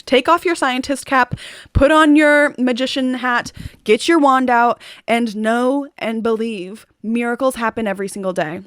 Take off your scientist cap, put on your magician hat, get your wand out, and know and believe miracles happen every single day.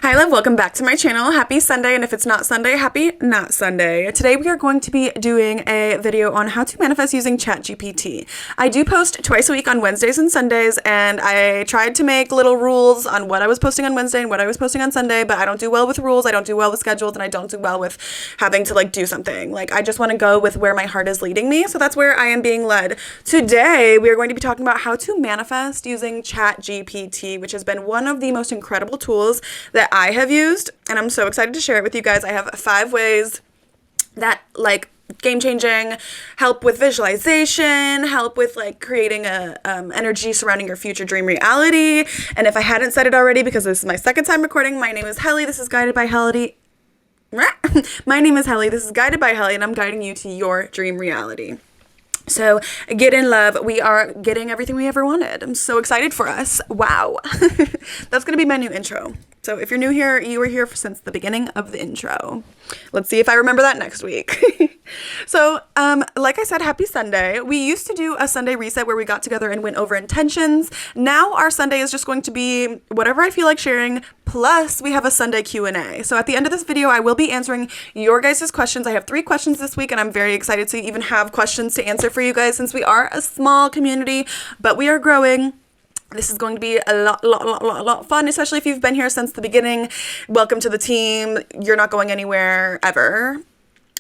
Hi love, welcome back to my channel. Happy Sunday, and if it's not Sunday, happy not Sunday. Today we are going to be doing a video on how to manifest using ChatGPT. I do post twice a week on Wednesdays and Sundays, and I tried to make little rules on what I was posting on Wednesday and what I was posting on Sunday, but I don't do well with rules, I don't do well with schedules, and I don't do well with having to do something. I just want to go with where my heart is leading me, so that's where I am being led. Today we are going to be talking about how to manifest using ChatGPT, which has been one of the most incredible tools that I have used, and I'm so excited to share it with you guys. I have 5 ways that game-changing, help with visualization, help with creating a energy surrounding your future dream reality. And if I hadn't said it already, because this is my second time recording, my name is Helly. This is Guided by Helly. My name is Helly. This is Guided by Helly, and I'm guiding you to your dream reality. So get in love. We are getting everything we ever wanted. I'm so excited for us. Wow. That's going to be my new intro. So if you're new here, you were here since the beginning of the intro. Let's see if I remember that next week. So, like I said, happy Sunday. We used to do a Sunday reset where we got together and went over intentions. Now our Sunday is just going to be whatever I feel like sharing, plus we have a Sunday Q&A. So at the end of this video, I will be answering your guys' questions. I have 3 questions this week, and I'm very excited to even have questions to answer for you guys since we are a small community, but we are growing. This is going to be a lot fun, especially if you've been here since the beginning. Welcome to the team. You're not going anywhere ever.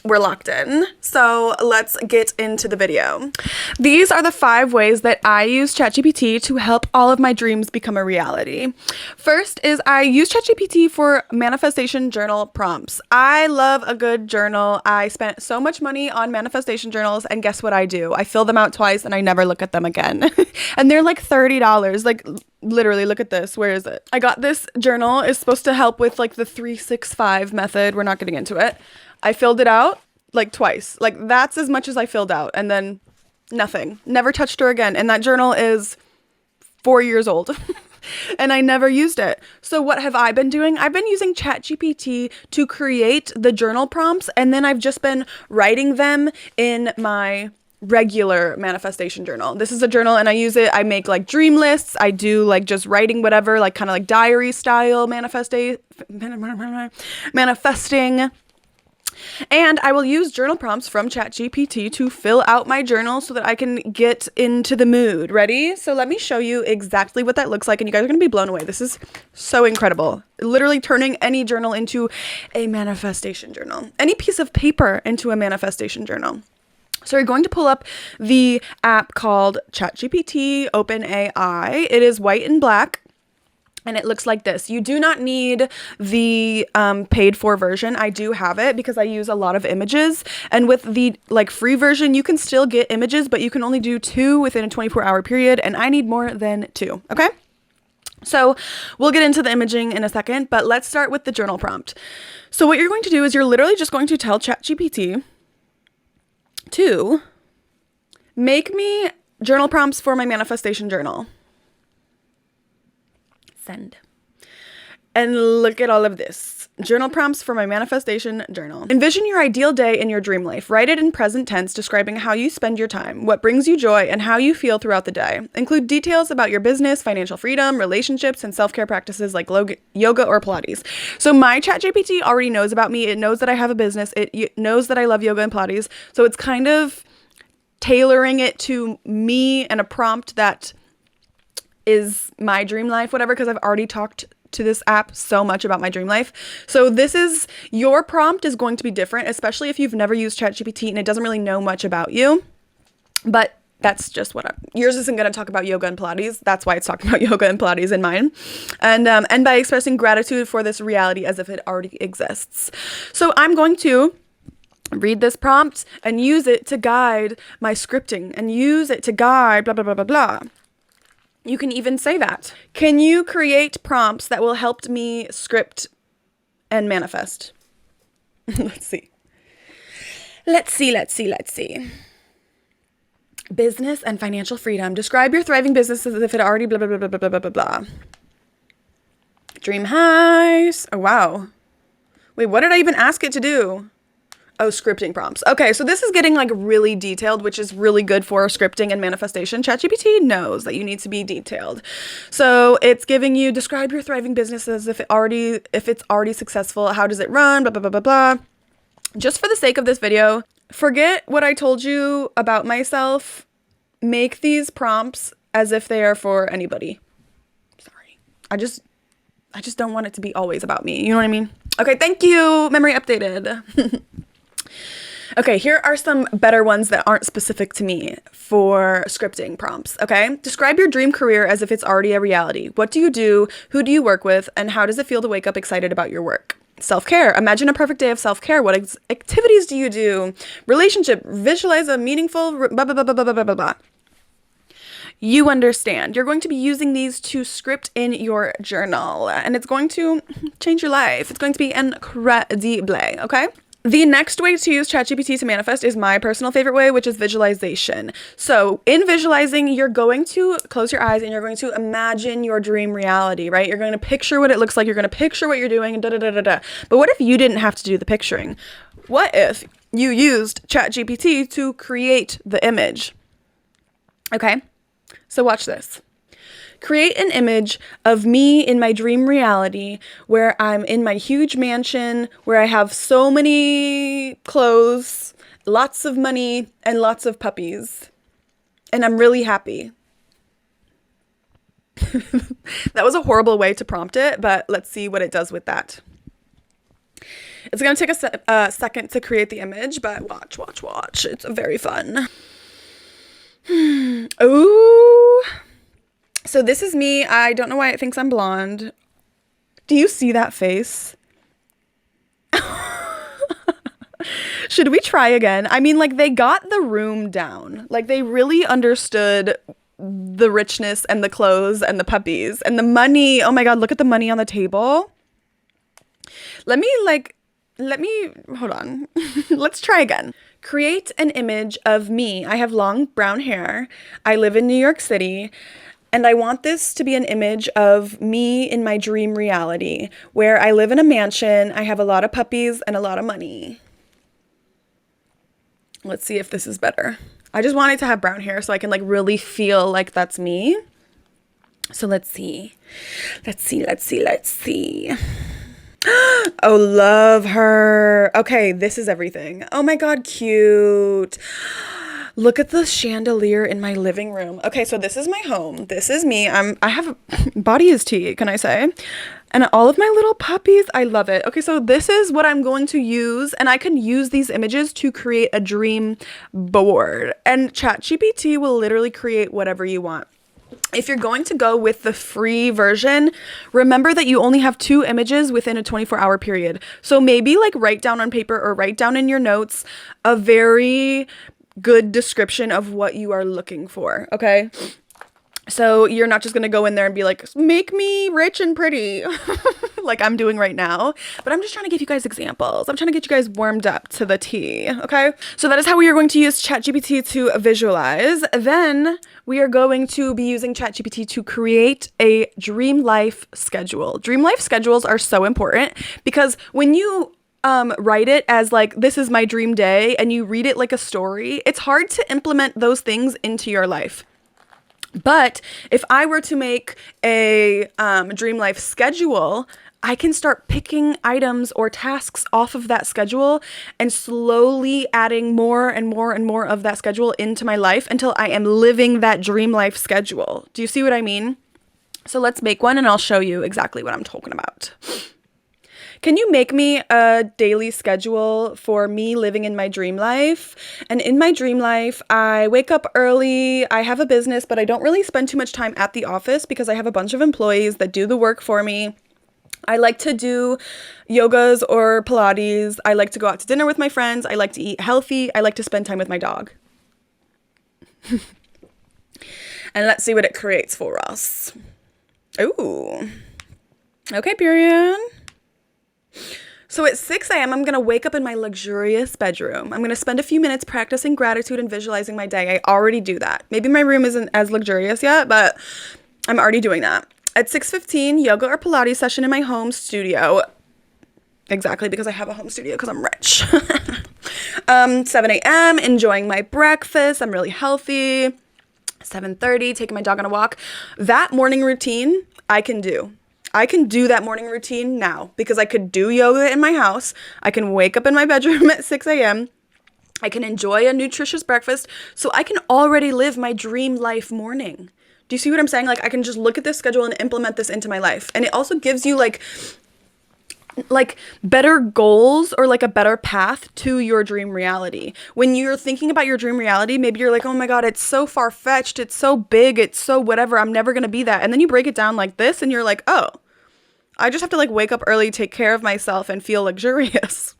We're locked in. So let's get into the video. These are the 5 ways that I use ChatGPT to help all of my dreams become a reality. First is I use ChatGPT for manifestation journal prompts. I love a good journal. I spent so much money on manifestation journals, and guess what I do? I fill them out twice and I never look at them again. And they're $30. Literally, look at this. Where is it? I got this journal. It's supposed to help with the 365 method. We're not getting into it. I filled it out twice. That's as much as I filled out, and then nothing. Never touched her again. And that journal is 4 years old. And I never used it. So what have I been doing? I've been using ChatGPT to create the journal prompts, and then I've just been writing them in my regular manifestation journal. This is a journal, and I use it. I make dream lists. I do just writing whatever, kind of diary style manifesting. And I will use journal prompts from ChatGPT to fill out my journal so that I can get into the mood. Ready? So let me show you exactly what that looks like, and you guys are going to be blown away. This is so incredible. Literally turning any journal into a manifestation journal. Any piece of paper into a manifestation journal. So you're going to pull up the app called ChatGPT OpenAI. It is white and black. And it looks like this. You do not need the paid for version. I do have it because I use a lot of images. And with the free version, you can still get images, but you can only do 2 within a 24-hour period. And I need more than 2. Okay? So we'll get into the imaging in a second, but let's start with the journal prompt. So what you're going to do is you're literally just going to tell ChatGPT to make me journal prompts for my manifestation journal. Send. And look at all of this. Journal prompts for my manifestation journal. Envision your ideal day in your dream life. Write it in present tense, describing how you spend your time, what brings you joy, and how you feel throughout the day. Include details about your business, financial freedom, relationships, and self-care practices like yoga or Pilates. So my ChatGPT already knows about me. It knows that I have a business. It knows that I love yoga and Pilates. So it's kind of tailoring it to me and a prompt that is my dream life, whatever, because I've already talked to this app so much about my dream life. So your prompt is going to be different, especially if you've never used ChatGPT and it doesn't really know much about you. But that's just yours isn't going to talk about yoga and Pilates. That's why it's talking about yoga and Pilates in mine. And by expressing gratitude for this reality as if it already exists. So I'm going to read this prompt and use it to guide my scripting and use it to guide blah, blah, blah, blah, blah. You can even say that. Can you create prompts that will help me script and manifest? Let's see. Business and financial freedom. Describe your thriving business as if it already blah, blah, blah, blah, blah, blah, blah, blah. Dream highs. Oh, wow. Wait, what did I even ask it to do? Oh, scripting prompts. Okay, so this is getting like really detailed, which is really good for scripting and manifestation. ChatGPT knows that you need to be detailed. So it's giving you, describe your thriving business as if it's already successful. How does it run? Blah, blah, blah, blah, blah. Just for the sake of this video, forget what I told you about myself. Make these prompts as if they are for anybody. Sorry. I just don't want it to be always about me. You know what I mean? Okay, thank you. Memory updated. Okay, here are some better ones that aren't specific to me for scripting prompts, okay? Describe your dream career as if it's already a reality. What do you do? Who do you work with? And how does it feel to wake up excited about your work? Self-care. Imagine a perfect day of self-care. What activities do you do? Relationship. Visualize a meaningful blah, blah, blah, blah, blah, blah, blah, blah. You understand. You're going to be using these to script in your journal, and it's going to change your life. It's going to be incredible, okay? The next way to use ChatGPT to manifest is my personal favorite way, which is visualization. So in visualizing, you're going to close your eyes and you're going to imagine your dream reality, right? You're going to picture what it looks like. You're going to picture what you're doing, da da da da da. But what if you didn't have to do the picturing? What if you used ChatGPT to create the image? Okay, so watch this. Create an image of me in my dream reality where I'm in my huge mansion, where I have so many clothes, lots of money, and lots of puppies. And I'm really happy. That was a horrible way to prompt it, but let's see what it does with that. It's going to take a second to create the image, but watch. It's very fun. Ooh. So this is me. I don't know why it thinks I'm blonde. Do you see that face? Should we try again? I mean, like, they got the room down. Like, they really understood the richness and the clothes and the puppies and the money. Oh my God, look at the money on the table. Let me, hold on. Let's try again. Create an image of me. I have long brown hair. I live in New York City. And I want this to be an image of me in my dream reality where I live in a mansion, I have a lot of puppies and a lot of money. Let's see if this is better. I just wanted to have brown hair so I can like really feel like that's me. So let's see. Let's see. Oh, love her. Okay, this is everything. Oh my God, cute. Look at the chandelier in my living room. Okay, so this is my home. This is me. I have body is tea, can I say? And all of my little puppies, I love it. Okay, so this is what I'm going to use, and I can use these images to create a dream board. And ChatGPT will literally create whatever you want. If you're going to go with the free version, remember that you only have 2 images within a 24-hour period. So maybe like write down on paper or write down in your notes a very good description of what you are looking for, okay? So you're not just gonna go in there and be like, make me rich and pretty, like I'm doing right now. But I'm just trying to give you guys examples. I'm trying to get you guys warmed up to the tea, okay? So that is how we are going to use ChatGPT to visualize. Then we are going to be using ChatGPT to create a dream life schedule. Dream life schedules are so important because when you write it as like, this is my dream day, and you read it like a story, it's hard to implement those things into your life. But if I were to make a dream life schedule, I can start picking items or tasks off of that schedule and slowly adding more and more and more of that schedule into my life until I am living that dream life schedule. Do you see what I mean? So let's make one and I'll show you exactly what I'm talking about. Can you make me a daily schedule for me living in my dream life? And in my dream life, I wake up early, I have a business, but I don't really spend too much time at the office because I have a bunch of employees that do the work for me. I like to do yogas or Pilates. I like to go out to dinner with my friends. I like to eat healthy. I like to spend time with my dog. And let's see what it creates for us. Ooh. Okay, period. So at 6 a.m., I'm going to wake up in my luxurious bedroom. I'm going to spend a few minutes practicing gratitude and visualizing my day. I already do that. Maybe my room isn't as luxurious yet, but I'm already doing that. At 6:15, yoga or Pilates session in my home studio. Exactly, because I have a home studio because I'm rich. 7 a.m., enjoying my breakfast. I'm really healthy. 7:30, taking my dog on a walk. That morning routine, I can do. I can do that morning routine now because I could do yoga in my house. I can wake up in my bedroom at 6 a.m. I can enjoy a nutritious breakfast. So I can already live my dream life morning. Do you see what I'm saying? Like, I can just look at this schedule and implement this into my life. And it also gives you like better goals or like a better path to your dream reality. When you're thinking about your dream reality, maybe you're like, oh my God, it's so far-fetched. It's so big. It's so whatever. I'm never going to be that. And then you break it down like this and you're like, oh, I just have to like wake up early, take care of myself and feel luxurious.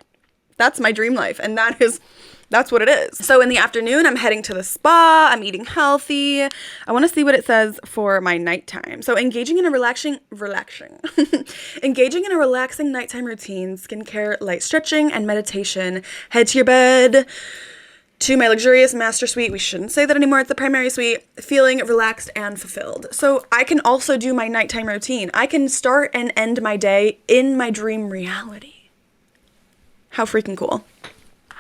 That's my dream life. And that's what it is. So in the afternoon, I'm heading to the spa. I'm eating healthy. I want to see what it says for my nighttime. So engaging in a relaxing nighttime routine, skincare, light stretching, and meditation. Head to your bed, to my luxurious master suite. We shouldn't say that anymore. It's the primary suite. Feeling relaxed and fulfilled. So I can also do my nighttime routine. I can start and end my day in my dream reality. How freaking cool.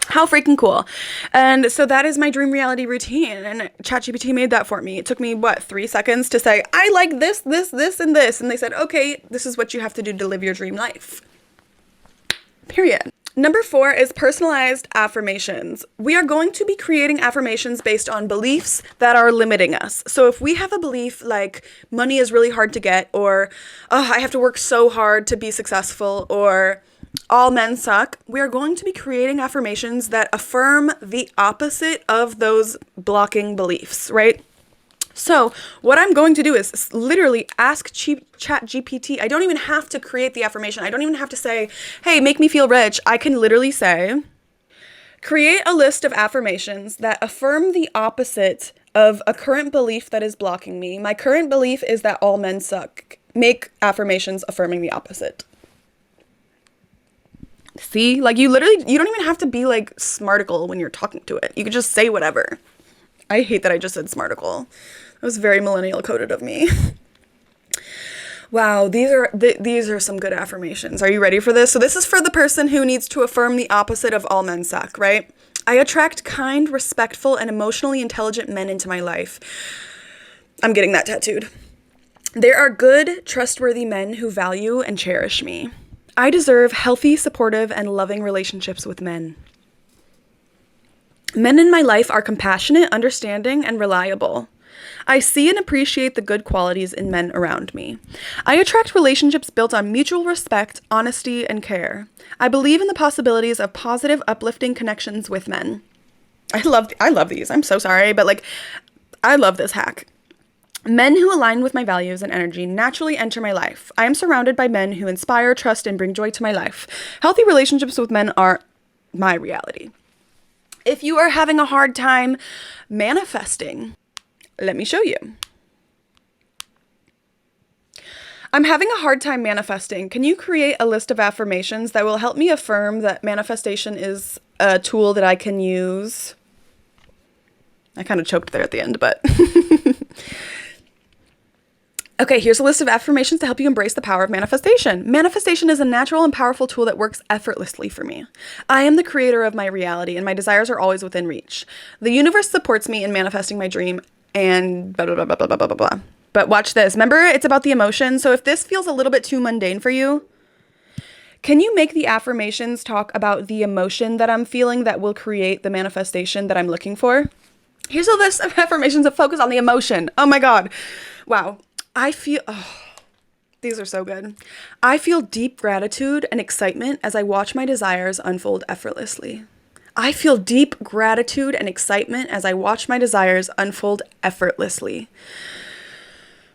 How freaking cool. And so that is my dream reality routine. And ChatGPT made that for me. It took me, 3 seconds to say, I like this, this, this, and this. And they said, okay, this is what you have to do to live your dream life. Period. Number 4 is personalized affirmations. We are going to be creating affirmations based on beliefs that are limiting us. So if we have a belief like money is really hard to get, or I have to work so hard to be successful, or all men suck, we are going to be creating affirmations that affirm the opposite of those blocking beliefs, right? So what I'm going to do is literally ask ChatGPT. I don't even have to create the affirmation. I don't even have to say, hey, make me feel rich. I can literally say, create a list of affirmations that affirm the opposite of a current belief that is blocking me. My current belief is that all men suck. Make affirmations affirming the opposite. See, like you don't even have to be like smarticle when you're talking to it. You could just say whatever. I hate that I just said smarticle. That was very millennial coded of me. Wow, these are some good affirmations. Are you ready for this? So this is for the person who needs to affirm the opposite of all men suck, right? I attract kind, respectful, and emotionally intelligent men into my life. I'm getting that tattooed. There are good, trustworthy men who value and cherish me. I deserve healthy, supportive, and loving relationships with men. Men in my life are compassionate, understanding, and reliable. I see and appreciate the good qualities in men around me. I attract relationships built on mutual respect, honesty, and care. I believe in the possibilities of positive, uplifting connections with men. I love these. I'm so sorry, but I love this hack. Men who align with my values and energy naturally enter my life. I am surrounded by men who inspire, trust, and bring joy to my life. Healthy relationships with men are my reality. If you are having a hard time manifesting, let me show you. I'm having a hard time manifesting. Can you create a list of affirmations that will help me affirm that manifestation is a tool that I can use? I kind of choked there at the end, but... Okay, here's a list of affirmations to help you embrace the power of manifestation. Manifestation is a natural and powerful tool that works effortlessly for me. I am the creator of my reality, and my desires are always within reach. The universe supports me in manifesting my dream, and blah, blah, blah, blah, blah, blah, blah, blah. But watch this. Remember, it's about the emotion. So if this feels a little bit too mundane for you, can you make the affirmations talk about the emotion that I'm feeling that will create the manifestation that I'm looking for? Here's a list of affirmations that focus on the emotion. Oh my God. Wow. These are so good. I feel deep gratitude and excitement as I watch my desires unfold effortlessly. I feel deep gratitude and excitement as I watch my desires unfold effortlessly.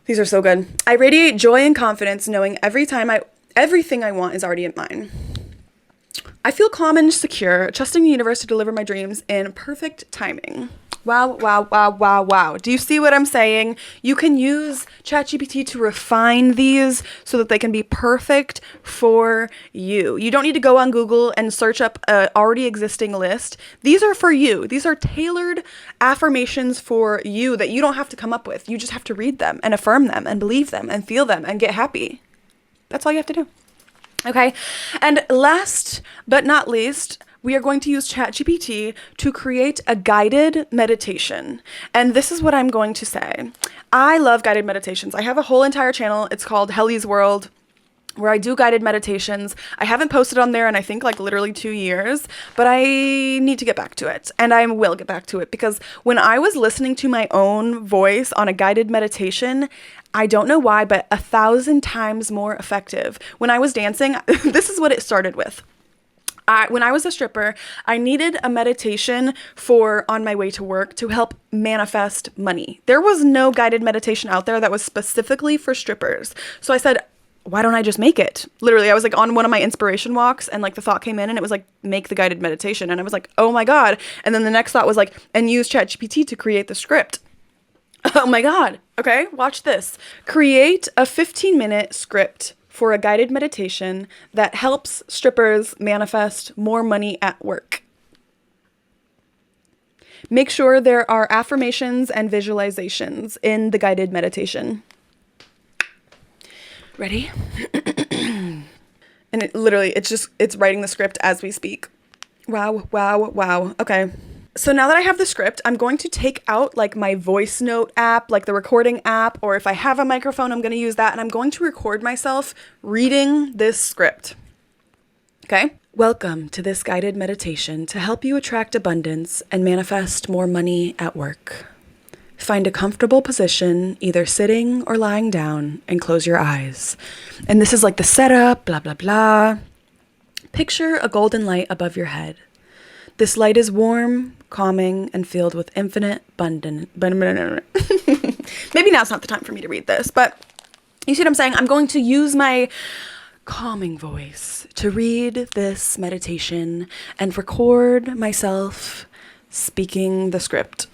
These are so good. I radiate joy and confidence knowing everything I want is already in mine. I feel calm and secure, trusting the universe to deliver my dreams in perfect timing. Wow, wow, wow, wow, wow. Do you see what I'm saying? You can use ChatGPT to refine these so that they can be perfect for you. You don't need to go on Google and search up an already existing list. These are for you. These are tailored affirmations for you that you don't have to come up with. You just have to read them and affirm them and believe them and feel them and get happy. That's all you have to do. Okay. And last but not least, we are going to use ChatGPT to create a guided meditation. And this is what I'm going to say. I love guided meditations. I have a whole entire channel. It's called Helly's World, where I do guided meditations. I haven't posted on there in I think like literally 2 years, but I need to get back to it. And I will get back to it because when I was listening to my own voice on a guided meditation, I don't know why, but 1,000 times more effective. When I was dancing, this is what it started with. When I was a stripper, I needed a meditation for on my way to work to help manifest money. There was no guided meditation out there that was specifically for strippers. So I said, why don't I just make it? Literally, I was like on one of my inspiration walks and like the thought came in and it was like, make the guided meditation. And I was like, oh my God. And then the next thought was like, and use ChatGPT to create the script. Oh my God. Okay, watch this. Create a 15-minute script for a guided meditation that helps strippers manifest more money at work. Make sure there are affirmations and visualizations in the guided meditation. Ready? And it literally, it's writing the script as we speak. Wow, wow, wow. Okay. So now that I have the script, I'm going to take out like my voice note app, like the recording app, or if I have a microphone, I'm going to use that. And I'm going to record myself reading this script. Okay. Welcome to this guided meditation to help you attract abundance and manifest more money at work. Find a comfortable position, either sitting or lying down, and close your eyes. And this is like the setup, blah, blah, blah. Picture a golden light above your head. This light is warm, calming, and filled with infinite abundance. Maybe now's not the time for me to read this, but you see what I'm saying? I'm going to use my calming voice to read this meditation and record myself speaking the script.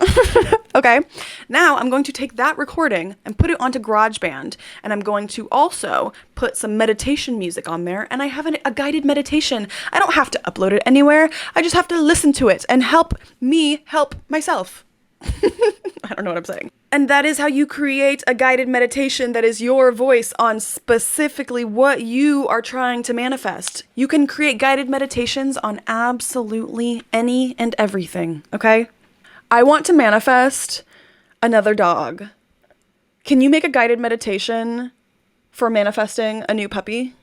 Okay. Now I'm going to take that recording and put it onto GarageBand, and I'm going to also put some meditation music on there, and I have a guided meditation. I don't have to upload it anywhere. I just have to listen to it and help me help myself. I don't know what I'm saying. And that is how you create a guided meditation that is your voice on specifically what you are trying to manifest. You can create guided meditations on absolutely any and everything, okay? I want to manifest another dog. Can you make a guided meditation for manifesting a new puppy?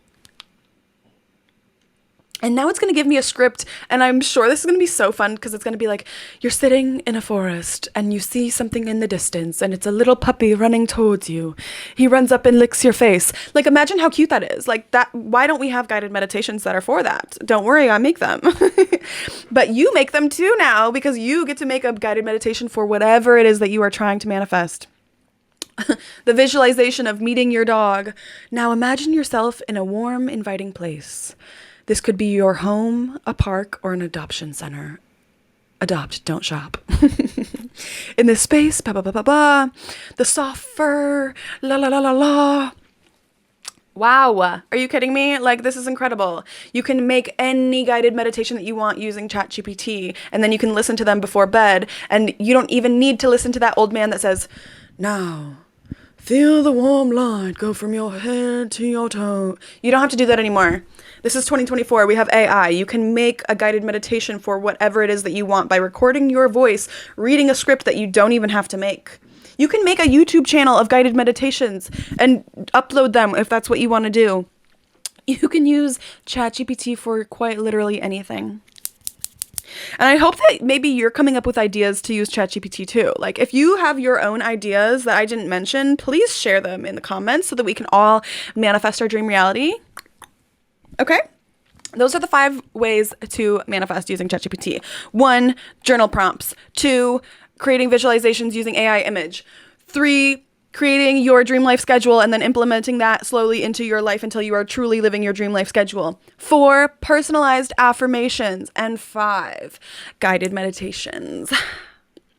And now it's going to give me a script, and I'm sure this is going to be so fun because it's going to be like, you're sitting in a forest and you see something in the distance and it's a little puppy running towards you. He runs up and licks your face. Like, imagine how cute that is. Like that. Why don't we have guided meditations that are for that? Don't worry, I make them. But you make them too now because you get to make a guided meditation for whatever it is that you are trying to manifest. The visualization of meeting your dog. Now imagine yourself in a warm, inviting place. This could be your home, a park, or an adoption center. Adopt, don't shop. In this space, ba ba ba ba ba, the soft fur, la la la la la. Wow, are you kidding me? Like, this is incredible. You can make any guided meditation that you want using ChatGPT, and then you can listen to them before bed, and you don't even need to listen to that old man that says, now, feel the warm light go from your head to your toe. You don't have to do that anymore. This is 2024. We have AI. You can make a guided meditation for whatever it is that you want by recording your voice, reading a script that you don't even have to make. You can make a YouTube channel of guided meditations and upload them if that's what you want to do. You can use ChatGPT for quite literally anything. And I hope that maybe you're coming up with ideas to use ChatGPT too. Like, if you have your own ideas that I didn't mention, please share them in the comments so that we can all manifest our dream reality. Okay? Those are the 5 ways to manifest using ChatGPT. 1, journal prompts. 2, creating visualizations using AI image. 3, creating your dream life schedule and then implementing that slowly into your life until you are truly living your dream life schedule. 4, personalized affirmations. And 5, guided meditations.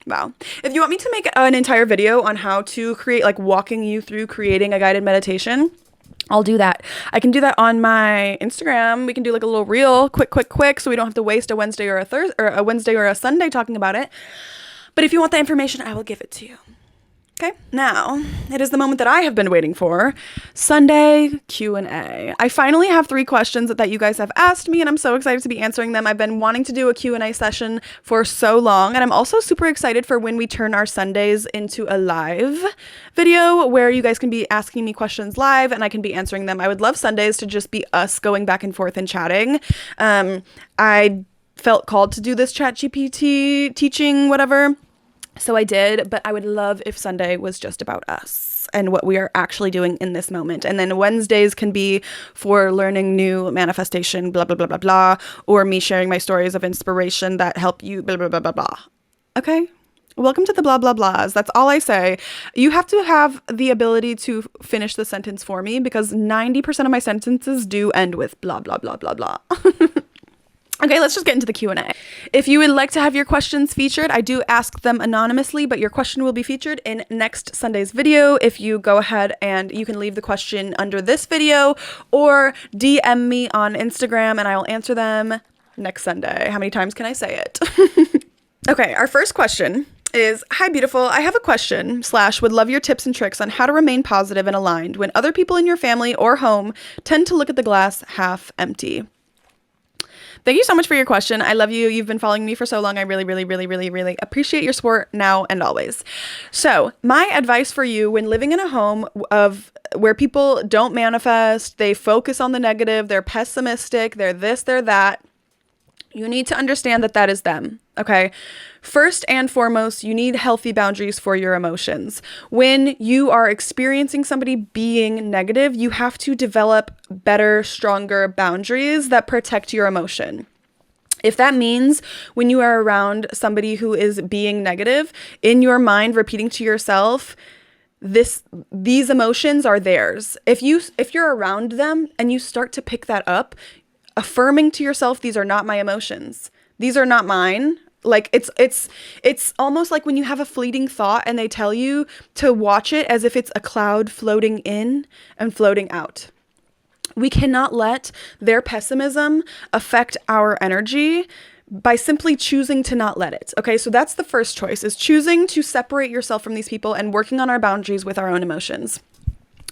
Wow. If you want me to make an entire video on how to create, like walking you through creating a guided meditation, I'll do that. I can do that on my Instagram. We can do like a little reel, quick, so we don't have to waste a Wednesday or a Wednesday or a Sunday talking about it. But if you want that information, I will give it to you. Okay, now it is the moment that I have been waiting for, Sunday Q&A. I finally have 3 questions that you guys have asked me, and I'm so excited to be answering them. I've been wanting to do a Q&A session for so long, and I'm also super excited for when we turn our Sundays into a live video where you guys can be asking me questions live and I can be answering them. I would love Sundays to just be us going back and forth and chatting. I felt called to do this ChatGPT teaching, whatever. So I did, but I would love if Sunday was just about us and what we are actually doing in this moment. And then Wednesdays can be for learning new manifestation, blah, blah, blah, blah, blah, or me sharing my stories of inspiration that help you, blah, blah, blah, blah, blah. Okay? Welcome to the blah, blah, blahs. That's all I say. You have to have the ability to finish the sentence for me because 90% of my sentences do end with blah, blah, blah, blah, blah. Okay, let's just get into the Q&A. If you would like to have your questions featured, I do ask them anonymously, but your question will be featured in next Sunday's video. If you go ahead and you can leave the question under this video or DM me on Instagram and I will answer them next Sunday. How many times can I say it? Okay, our first question is, hi beautiful, I have a question / would love your tips and tricks on how to remain positive and aligned when other people in your family or home tend to look at the glass half empty. Thank you so much for your question. I love you. You've been following me for so long. I really, really, really, really, really appreciate your support now and always. So my advice for you when living in a home of where people don't manifest, they focus on the negative, they're pessimistic, they're this, they're that, you need to understand that that is them, okay? First and foremost, you need healthy boundaries for your emotions. When you are experiencing somebody being negative, you have to develop better, stronger boundaries that protect your emotion. If that means when you are around somebody who is being negative, in your mind, repeating to yourself, these emotions are theirs. If you're around them and you start to pick that up, affirming to yourself, these are not my emotions. These are not mine. Like it's almost like when you have a fleeting thought and they tell you to watch it as if it's a cloud floating in and floating out. We cannot let their pessimism affect our energy by simply choosing to not let it. Okay, so that's the first choice, is choosing to separate yourself from these people and working on our boundaries with our own emotions.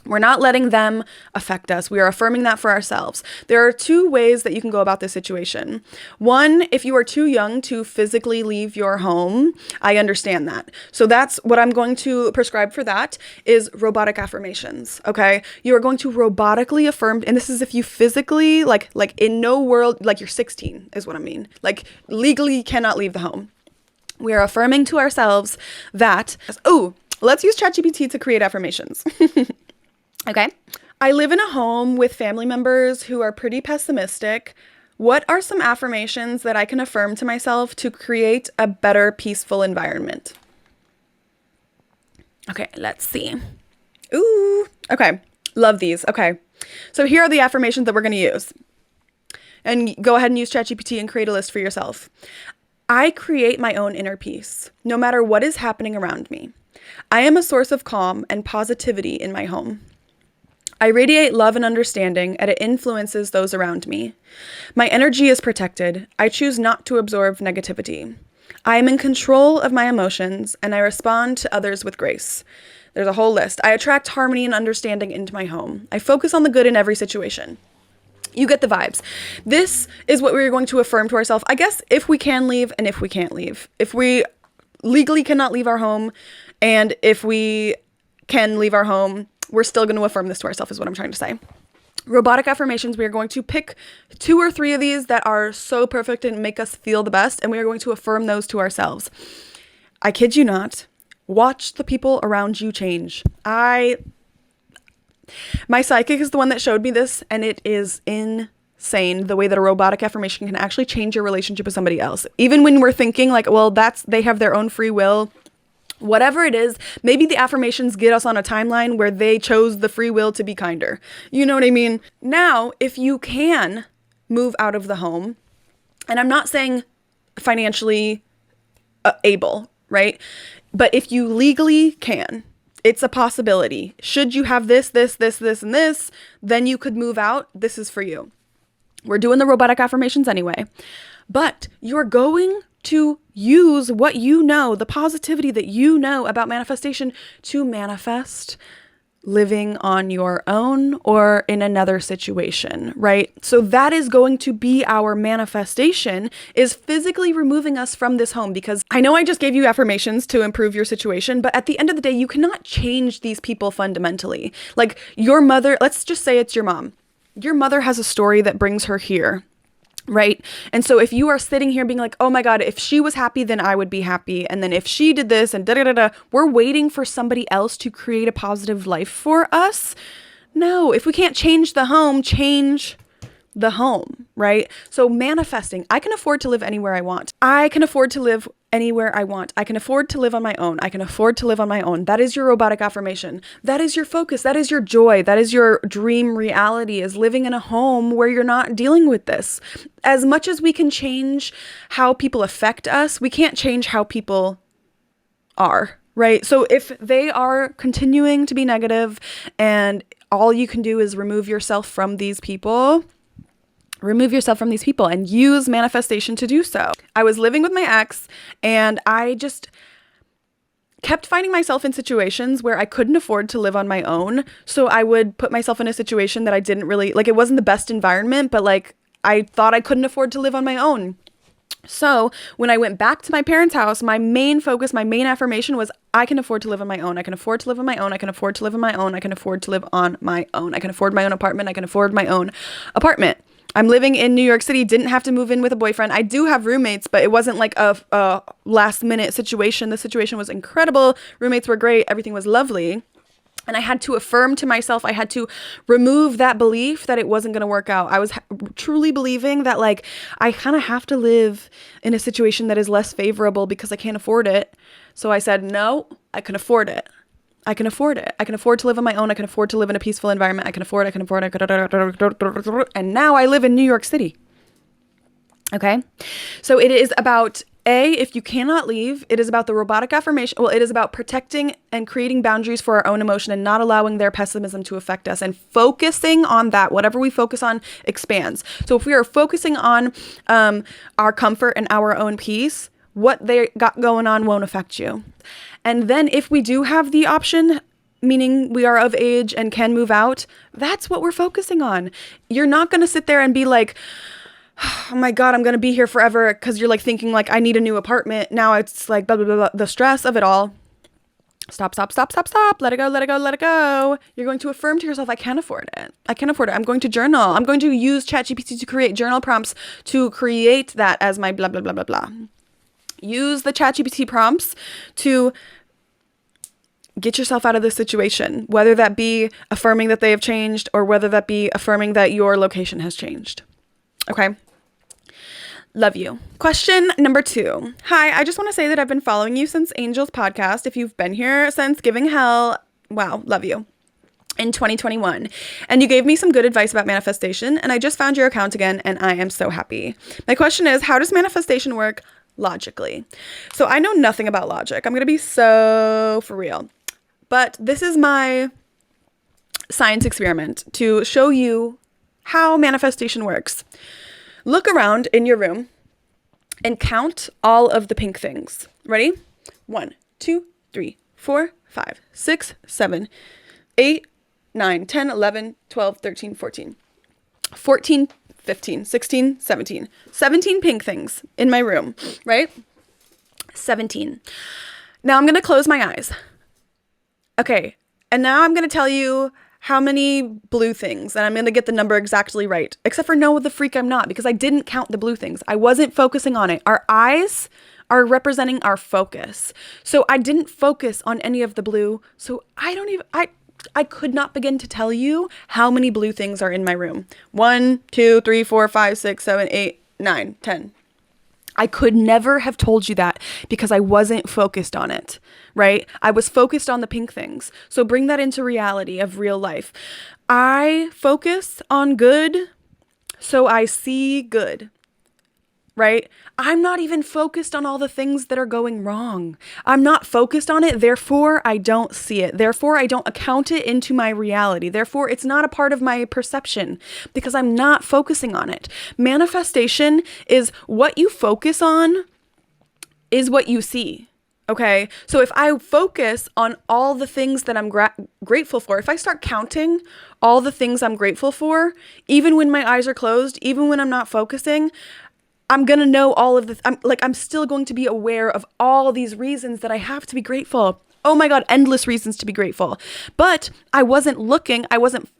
We're not letting them affect us. We are affirming that for ourselves. There are 2 ways that you can go about this situation. One, if you are too young to physically leave your home, I understand that. So that's what I'm going to prescribe for that is robotic affirmations, okay? You are going to robotically affirm, and this is if you physically, like in no world, like you're 16 is what I mean. Like legally cannot leave the home. We are affirming to ourselves that, let's use ChatGPT to create affirmations. Okay. I live in a home with family members who are pretty pessimistic. What are some affirmations that I can affirm to myself to create a better, peaceful environment? Okay, let's see. Ooh, okay. Love these. Okay. So here are the affirmations that we're going to use. And go ahead and use ChatGPT and create a list for yourself. I create my own inner peace, no matter what is happening around me. I am a source of calm and positivity in my home. I radiate love and understanding, and it influences those around me. My energy is protected. I choose not to absorb negativity. I am in control of my emotions, and I respond to others with grace. There's a whole list. I attract harmony and understanding into my home. I focus on the good in every situation. You get the vibes. This is what we're going to affirm to ourselves, I guess, if we can leave and if we can't leave. If we legally cannot leave our home, and if we can leave our home, we're still going to affirm this to ourselves is what I'm trying to say. Robotic affirmations, we are going to pick 2 or 3 of these that are so perfect and make us feel the best, and we are going to affirm those to ourselves. I kid you not. Watch the people around you change. My psychic is the one that showed me this, and it is insane the way that a robotic affirmation can actually change your relationship with somebody else. Even when we're thinking like, well, they have their own free will. Whatever it is, maybe the affirmations get us on a timeline where they chose the free will to be kinder. You know what I mean? Now, if you can move out of the home, and I'm not saying financially able, right? But if you legally can, it's a possibility. Should you have this, and this, then you could move out. This is for you. We're doing the robotic affirmations anyway. But you're going to use what you know, the positivity that you know about manifestation to manifest living on your own or in another situation, right? So that is going to be our manifestation, is physically removing us from this home. Because I know I just gave you affirmations to improve your situation, but at the end of the day, you cannot change these people fundamentally. Like your mother, let's just say it's your mom. Your mother has a story that brings her here. Right? And so if you are sitting here being like, oh my God, if she was happy, then I would be happy. And then if she did this and we're waiting for somebody else to create a positive life for us. No, if we can't change the home, change the home, right? So manifesting, I can afford to live anywhere I want. I can afford to live anywhere I want. I can afford to live on my own. I can afford to live on my own. That is your robotic affirmation. That is your focus. That is your joy. That is your dream reality, is living in a home where you're not dealing with this. As much as we can change how people affect us, we can't change how people are, right? So if they are continuing to be negative and all you can do is remove yourself from these people and use manifestation to do so. I was living with my ex and I just kept finding myself in situations where I couldn't afford to live on my own. So I would put myself in a situation that I didn't really, like, it wasn't the best environment, but like I thought I couldn't afford to live on my own. So when I went back to my parents' house, my main focus, my main affirmation was, I can afford to live on my own. I can afford to live on my own. I can afford to live on my own. I can afford to live on my own. I can afford my own apartment. I can afford my own apartment. I'm living in New York City, didn't have to move in with a boyfriend. I do have roommates, but it wasn't like a last minute situation. The situation was incredible. Roommates were great. Everything was lovely. And I had to affirm to myself, I had to remove that belief that it wasn't going to work out. I was truly believing that, like, I kind of have to live in a situation that is less favorable because I can't afford it. So I said, no, I can afford it. I can afford it. I can afford to live on my own. I can afford to live in a peaceful environment. I can afford. And now I live in New York City. Okay. So it is about, if you cannot leave, it is about the robotic affirmation. Well, it is about protecting and creating boundaries for our own emotion and not allowing their pessimism to affect us, and focusing on that. Whatever we focus on expands. So if we are focusing on our comfort and our own peace, what they got going on won't affect you. And then if we do have the option, meaning we are of age and can move out, that's what we're focusing on. You're not going to sit there and be like, oh my God, I'm going to be here forever, because you're like thinking like, I need a new apartment. Now it's like blah, blah, blah, blah. The stress of it all. Stop. Let it go. You're going to affirm to yourself, I can afford it. I'm going to journal. I'm going to use ChatGPT to create journal prompts to create that as my blah, blah, blah, blah, blah. Use the ChatGPT prompts to get yourself out of this situation, whether that be affirming that they have changed or whether that be affirming that your location has changed. Okay. Love you. Question number 2. Hi, I just want to say that I've been following you since Angel's podcast. If you've been here since Giving Hell, wow, love you. In 2021. And you gave me some good advice about manifestation, and I just found your account again, and I am so happy. My question is, how does manifestation work logically? So I know nothing about logic. I'm going to be so for real. But this is my science experiment to show you how manifestation works. Look around in your room and count all of the pink things. Ready? 1, 2, 3, 4, 5, 6, 7, 8, 9, 10, 11, 12, 13, 14. 14, 15, 16, 17. 17 pink things in my room, right? 17. Now I'm going to close my eyes. Okay, and now I'm going to tell you how many blue things, and I'm going to get the number exactly right. Except for no, the freak I'm not, because I didn't count the blue things. I wasn't focusing on it. Our eyes are representing our focus. So I didn't focus on any of the blue. So I could not begin to tell you how many blue things are in my room. 1, 2, 3, 4, 5, 6, 7, 8, 9, 10. I could never have told you that because I wasn't focused on it, right? I was focused on the pink things. So bring that into reality of real life. I focus on good, so I see good. right? I'm not even focused on all the things that are going wrong. I'm not focused on it. Therefore, I don't see it. Therefore, I don't account it into my reality. Therefore, it's not a part of my perception because I'm not focusing on it. Manifestation is what you focus on is what you see. Okay, so if I focus on all the things that I'm grateful for, if I start counting all the things I'm grateful for, even when my eyes are closed, even when I'm not focusing, I'm going to know all of the, I'm still going to be aware of all these reasons that I have to be grateful. Oh my God, endless reasons to be grateful. But I wasn't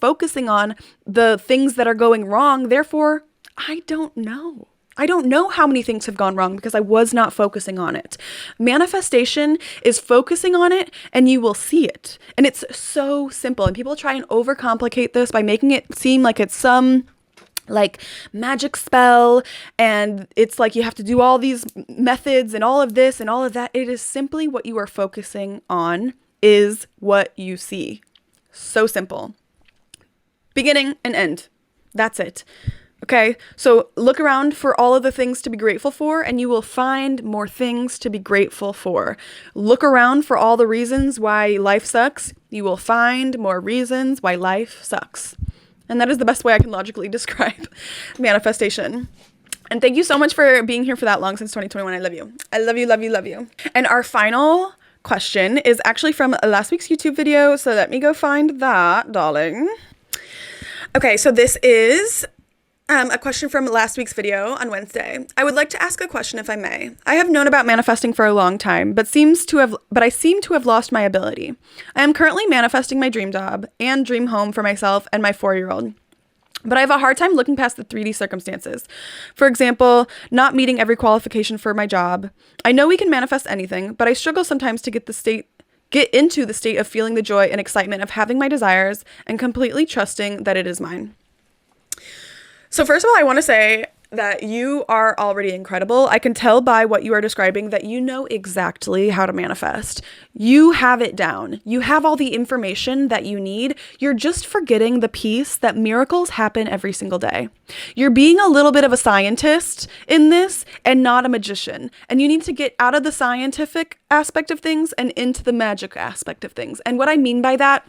focusing on the things that are going wrong. Therefore, I don't know. I don't know how many things have gone wrong because I was not focusing on it. Manifestation is focusing on it and you will see it. And it's so simple. And people try and overcomplicate this by making it seem like it's some magic spell and it's like you have to do all these methods and all of this and all of that. It is simply what you are focusing on is what you see. So simple. Beginning and end. That's it. Okay, so look around for all of the things to be grateful for and you will find more things to be grateful for. Look around for all the reasons why life sucks. You will find more reasons why life sucks. And that is the best way I can logically describe manifestation. And thank you so much for being here for that long since 2021. I love you. I love you, love you, love you. And our final question is actually from last week's YouTube video. So let me go find that, darling. Okay, so this is a question from last week's video on Wednesday. I would like to ask a question if I may. I have known about manifesting for a long time, but I seem to have lost my ability. I am currently manifesting my dream job and dream home for myself and my 4-year-old. But I have a hard time looking past the 3D circumstances. For example, not meeting every qualification for my job. I know we can manifest anything, but I struggle sometimes to get into the state of feeling the joy and excitement of having my desires and completely trusting that it is mine. So first of all, I want to say that you are already incredible. I can tell by what you are describing that you know exactly how to manifest. You have it down. You have all the information that you need. You're just forgetting the piece that miracles happen every single day. You're being a little bit of a scientist in this and not a magician. And you need to get out of the scientific aspect of things and into the magic aspect of things. And what I mean by that,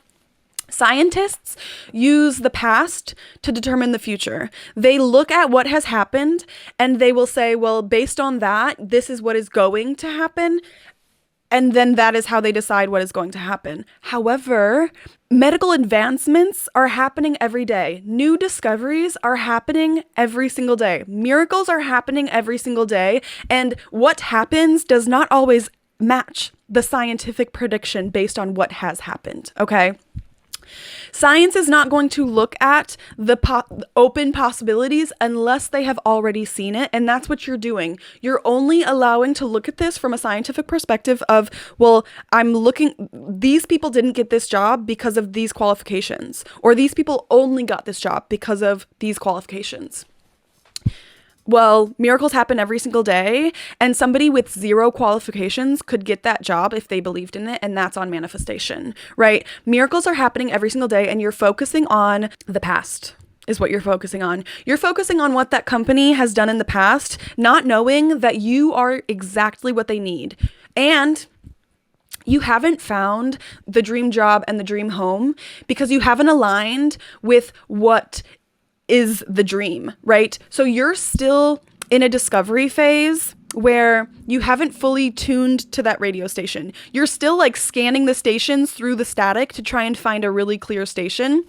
scientists use the past to determine the future. They look at what has happened and they will say, well, based on that, this is what is going to happen. And then that is how they decide what is going to happen. However, medical advancements are happening every day. New discoveries are happening every single day. Miracles are happening every single day. And what happens does not always match the scientific prediction based on what has happened. Okay? Science is not going to look at the open possibilities unless they have already seen it. And that's what you're doing. You're only allowing to look at this from a scientific perspective of, well, these people didn't get this job because of these qualifications, or these people only got this job because of these qualifications. Well, miracles happen every single day, and somebody with 0 qualifications could get that job if they believed in it, and that's on manifestation, right? Miracles are happening every single day, and you're focusing on the past is what you're focusing on. You're focusing on what that company has done in the past, not knowing that you are exactly what they need. And you haven't found the dream job and the dream home because you haven't aligned with what is the dream, right? So you're still in a discovery phase where you haven't fully tuned to that radio station. You're still scanning the stations through the static to try and find a really clear station.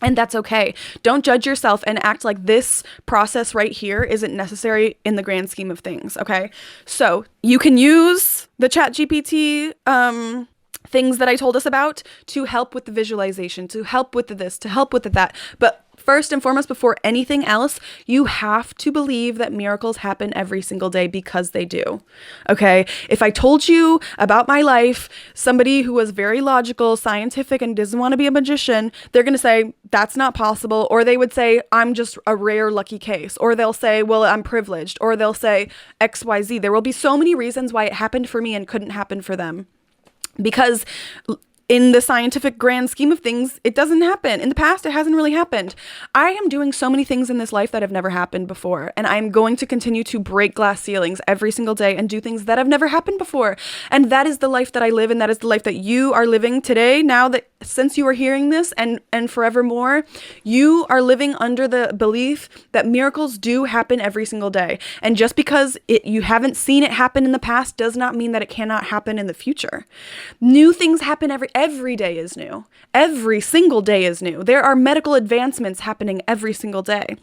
And that's okay. Don't judge yourself and act like this process right here isn't necessary in the grand scheme of things, okay? So you can use the ChatGPT things that I told us about to help with the visualization, to help with the this, to help with the that. But first and foremost, before anything else, you have to believe that miracles happen every single day because they do. Okay? If I told you about my life, somebody who was very logical, scientific, and doesn't want to be a magician, they're going to say, that's not possible. Or they would say, I'm just a rare lucky case. Or they'll say, well, I'm privileged. Or they'll say XYZ. There will be so many reasons why it happened for me and couldn't happen for them. Because in the scientific grand scheme of things, it doesn't happen. In the past, it hasn't really happened. I am doing so many things in this life that have never happened before. And I'm going to continue to break glass ceilings every single day and do things that have never happened before. And that is the life that I live. And that is the life that you are living today. Now that since you are hearing this and forevermore, you are living under the belief that miracles do happen every single day. And just because you haven't seen it happen in the past does not mean that it cannot happen in the future. New things happen every day is new. Every single day is new. There are medical advancements happening every single day.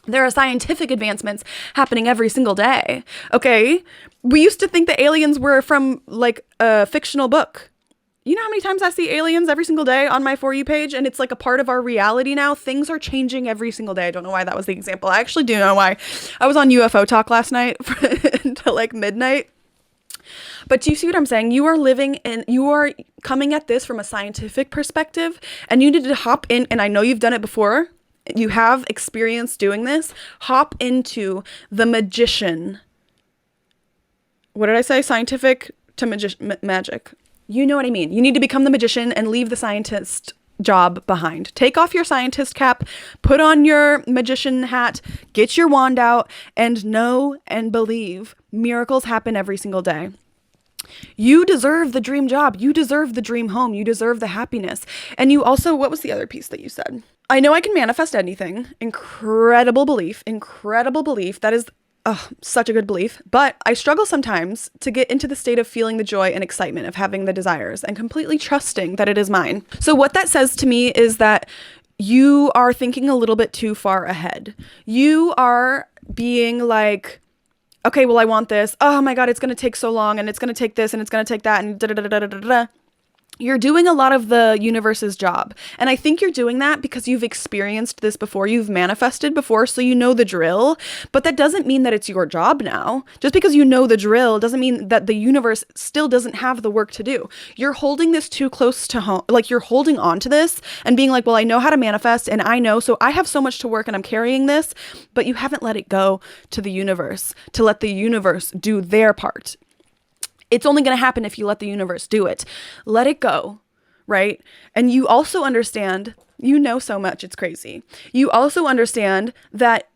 There are scientific advancements happening every single day. Okay? We used to think that aliens were from like a fictional book. You know how many times I see aliens every single day on my For You page, and it's like a part of our reality now? Things are changing every single day. I don't know why that was the example. I actually do know why. I was on UFO Talk last night until like midnight. But do you see what I'm saying? You are coming at this from a scientific perspective, and you need to hop in, and I know you've done it before. You have experience doing this. Hop into the magician. What did I say? Scientific to magic. You know what I mean. You need to become the magician and leave the scientist job behind. Take off your scientist cap, put on your magician hat, get your wand out, and know and believe miracles happen every single day. You deserve the dream job. You deserve the dream home. You deserve the happiness. And you also, what was the other piece that you said? I know I can manifest anything. Incredible belief. That is such a good belief. But I struggle sometimes to get into the state of feeling the joy and excitement of having the desires and completely trusting that it is mine. So what that says to me is that you are thinking a little bit too far ahead. You are being like, okay, well, I want this. Oh my God, it's going to take so long, and it's going to take this, and it's going to take that, and da da da da da da da. You're doing a lot of the universe's job. And I think you're doing that because you've experienced this before. You've manifested before, so you know the drill. But that doesn't mean that it's your job now. Just because you know the drill doesn't mean that the universe still doesn't have the work to do. You're holding this too close to home. Like, you're holding on to this and being like, well, I know how to manifest, and I know, so I have so much to work and I'm carrying this. But you haven't let it go to the universe, to let the universe do their part. It's only going to happen if you let the universe do it. Let it go, right? And you also understand, you know so much, it's crazy. You also understand that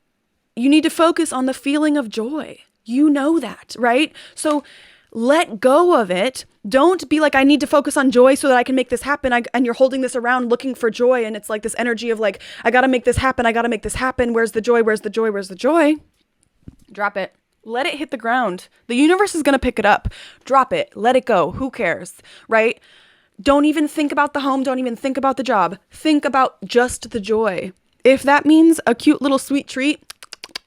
you need to focus on the feeling of joy. You know that, right? So let go of it. Don't be like, I need to focus on joy so that I can make this happen. And you're holding this around looking for joy. And it's like this energy of like, I got to make this happen. I got to make this happen. Where's the joy? Where's the joy? Where's the joy? Drop it. Let it hit the ground. The universe is going to pick it up. Drop it. Let it go. Who cares? Right? Don't even think about the home. Don't even think about the job. Think about just the joy. If that means a cute little sweet treat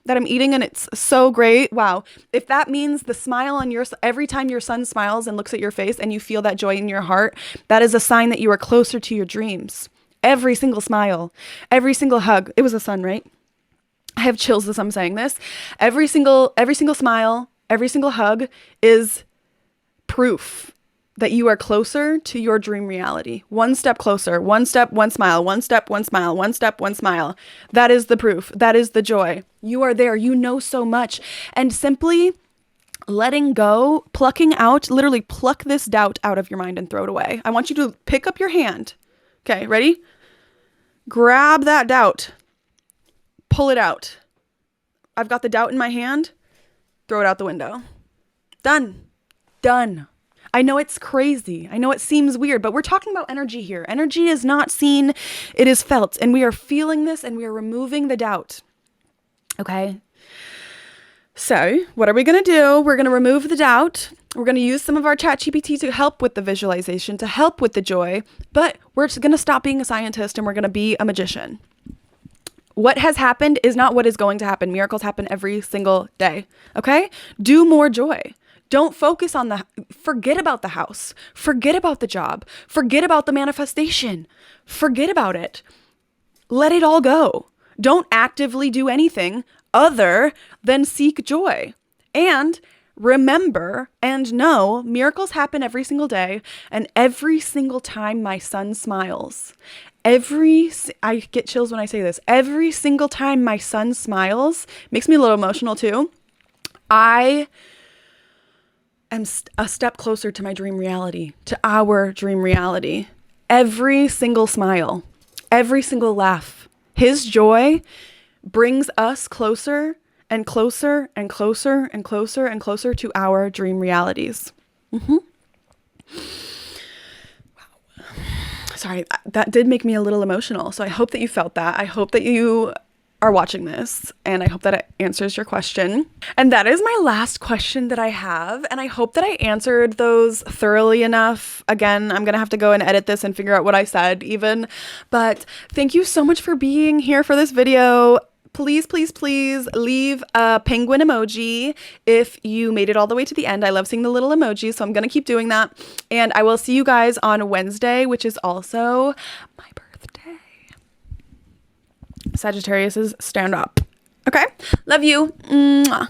that I'm eating and it's so great, wow. If that means the smile on every time your son smiles and looks at your face and you feel that joy in your heart, that is a sign that you are closer to your dreams. Every single smile, every single hug. It was a son, right? I have chills as I'm saying this. Every single smile, every single hug is proof that you are closer to your dream reality. One step closer, one step, one smile, one step, one smile, one step, one smile. That is the proof. That is the joy. You are there. You know so much. And simply letting go, plucking out, literally pluck this doubt out of your mind and throw it away. I want you to pick up your hand. Okay, ready? Grab that doubt. Pull it out. I've got the doubt in my hand. Throw it out the window. Done. I know it's crazy. I know it seems weird, but we're talking about energy here. Energy is not seen, it is felt. And we are feeling this and we are removing the doubt. Okay? So what are we going to do? We're going to remove the doubt. We're going to use some of our ChatGPT to help with the visualization, to help with the joy, but we're going to stop being a scientist and we're going to be a magician. What has happened is not what is going to happen. Miracles happen every single day. Okay? Do more joy. Don't focus on forget about the house. Forget about the job. Forget about the manifestation. Forget about it. Let it all go. Don't actively do anything other than seek joy. And remember and know miracles happen every single day, and every single time my son smiles. I get chills when I say this. Every single time my son smiles, makes me a little emotional too. I am a step closer to my dream reality, to our dream reality. every single smile, every single laugh, his joy brings us closer and closer and closer and closer and closer to our dream realities. Sorry, that did make me a little emotional. So I hope that you felt that. I hope that you are watching this, and I hope that it answers your question. And that is my last question that I have, and I hope that I answered those thoroughly enough. Again, I'm gonna have to go and edit this and figure out what I said even, but thank you so much for being here for this video. Please, please, please leave a penguin emoji if you made it all the way to the end. I love seeing the little emojis, so I'm going to keep doing that. And I will see you guys on Wednesday, which is also my birthday. Sagittarius's stand up. Okay? Love you. Mwah.